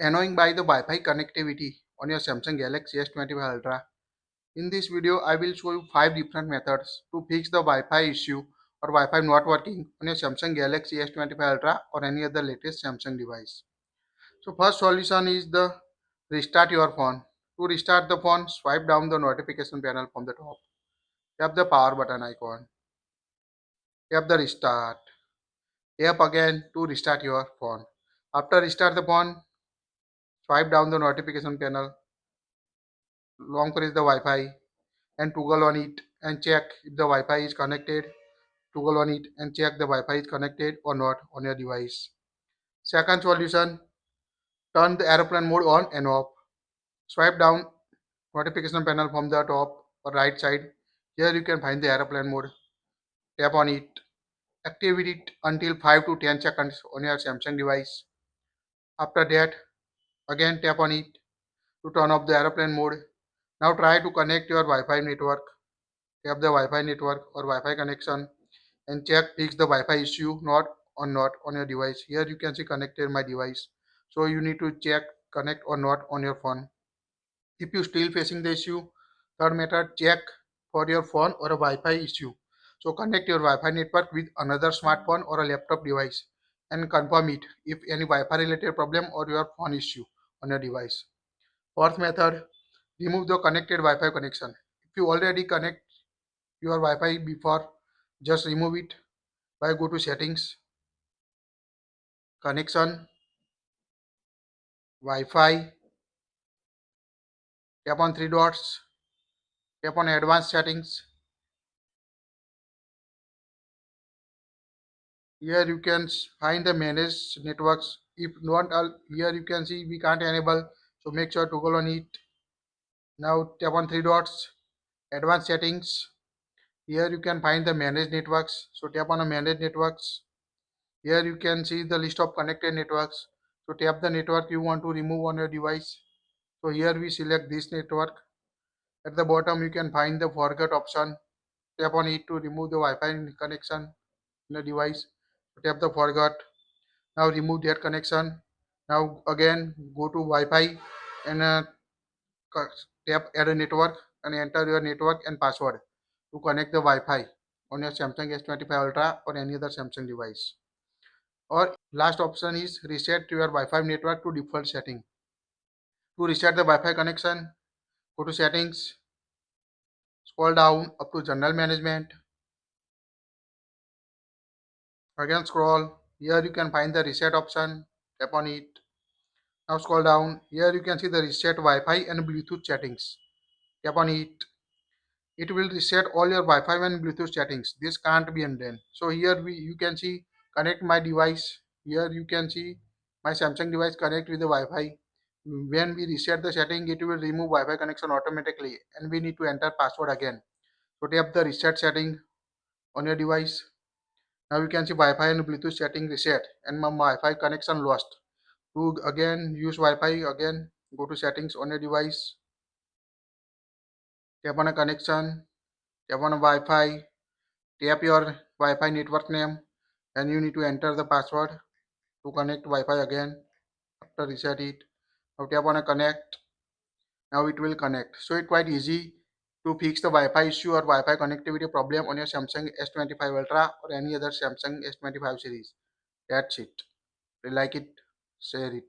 annoying by the Wi-Fi connectivity on your Samsung Galaxy S25 Ultra. In this video, I will show you 5 different methods to fix the Wi-Fi issue or Wi-Fi not working on your Samsung Galaxy S25 Ultra or any other latest Samsung device. So first solution is the restart your phone. To restart the phone, swipe down the notification panel from the top. Tap the power button icon. Tap the restart. Tap again to restart your phone. After restart the phone, swipe down the notification panel. Long press the Wi-Fi and toggle on it and check if the Wi-Fi is connected. Toggle on it and check the Wi-Fi is connected or not on your device. Second solution, turn the airplane mode on and off. Swipe down notification panel from the top or right side. Here you can find the airplane mode. Tap on it. Activate it until 5 to 10 seconds on your Samsung device. After that, again tap on it to turn off the airplane mode. Now try to connect your Wi-Fi network. Tap the Wi-Fi network or Wi-Fi connection and check fix the Wi-Fi issue not on your device. Here you can see connected my device. So you need to check connect or not on your phone. If you still facing the issue, third method, check for your phone or a Wi-Fi issue. So connect your Wi-Fi network with another smartphone or a laptop device and confirm it if any Wi-Fi related problem or your phone issue on your device. Fourth method, remove the connected Wi-Fi connection. If you already connect your Wi-Fi before, just remove it by go to settings, connection, Wi-Fi, tap on three dots, tap on advanced settings. Here you can find the manage networks. If not all, here you can see we can't enable, so make sure to go on it. Now tap on three dots, advanced settings. Here you can find the manage networks, so tap on the manage networks. Here you can see the list of connected networks, so tap the network you want to remove on your device. So here we select this network. At the bottom you can find the forget option. Tap on it to remove the Wi-Fi connection in the device. So tap the forget. Now remove that connection. Now again go to Wi-Fi and tap add a network and enter your network and password to connect the Wi-Fi on your Samsung S25 Ultra or any other Samsung device. Or last option is reset your Wi-Fi network to default setting. To reset the Wi-Fi connection, go to settings, scroll down up to general management. Again scroll. Here you can find the reset option. Tap on it. Now scroll down. Here you can see the reset Wi-Fi and Bluetooth settings. Tap on it. It will reset all your Wi-Fi and Bluetooth settings. This can't be undone. So here you can see connect my device. Here you can see my Samsung device connect with the Wi-Fi. When we reset the setting, it will remove Wi-Fi connection automatically, and we need to enter password again. So tap the reset setting on your device. Now you can see Wi-Fi and Bluetooth setting reset, and my Wi-Fi connection lost. To again use Wi-Fi, again go to settings on your device. Tap on a connection. Tap on a Wi-Fi. Tap your Wi-Fi network name, and you need to enter the password to connect Wi-Fi again. After reset it, now tap on a connect. Now it will connect. So it's quite easy to fix the Wi-Fi issue or Wi-Fi connectivity problem on your Samsung S25 Ultra or any other Samsung S25 series. That's it. If you like it, share it.